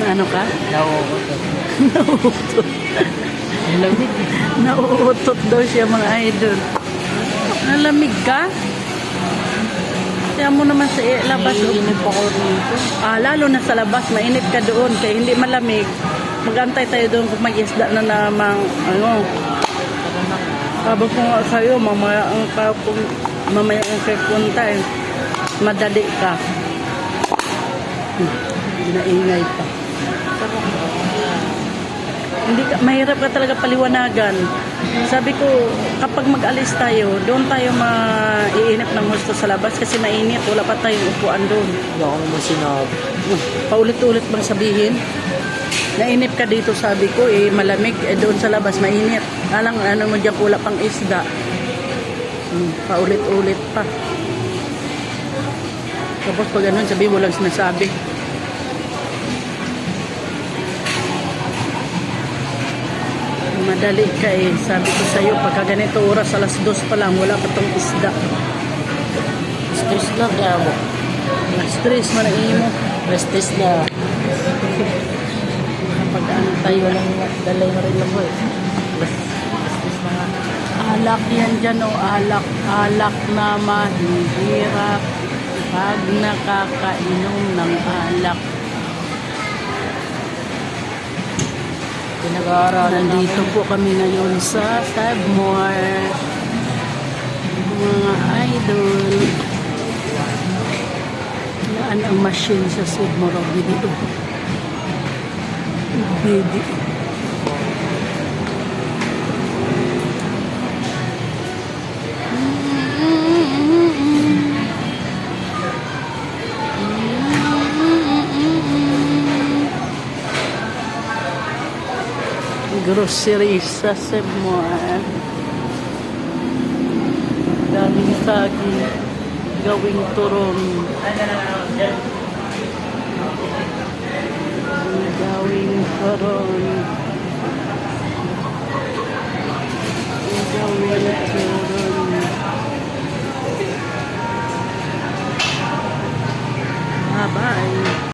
Ano ka? Nauutot. Nauutot. Lamig. Nauutot daw siya mga idol. Nalamig ka? Kaya mo naman sa labas. Iinip ako rito. Lalo na sa labas, mainit ka doon. Kaya hindi malamig. Magantay tayo doon kung may isda na namang ano. Sabi ko nga sa'yo, mamaya ang kayo punta eh. Madali ka. Ginaingay pa. Hindi ka, mahirap ka talaga paliwanagan. Sabi ko, kapag mag-alis tayo, doon tayo maiinip ng gusto sa labas kasi mainit. Wala pa tayong upuan doon. Hindi ako naman sinabi. Paulit-ulit bang sabihin? Nainip ka dito, sabi ko, malamig. Doon sa labas, mainit. Alang, ano mo dyan, wala pang isda. Paulit-ulit pa. Tapos pag ganun, sabi mo lang sinasabi. Madali ka eh. Sabi ko sa'yo, pagka ganito oras, alas 2 pa lang, wala pa tong isda. Stress na kaya mo. Na-stress, manain mo. Stress na. Kapag ano tayo lang, Dalay mo rin lang mo eh. Stress na nga. alak yan dyan o, alak. Alak na mahihirap pag nakakainom ng alak. Pinag-aaralan Nandito po kami ngayon sa Tagmore. Mga idol. Yan ang machine sa Sigmore video. Video. Grocery sa Sigmore. Daming saging gawing turon. Gawing turon.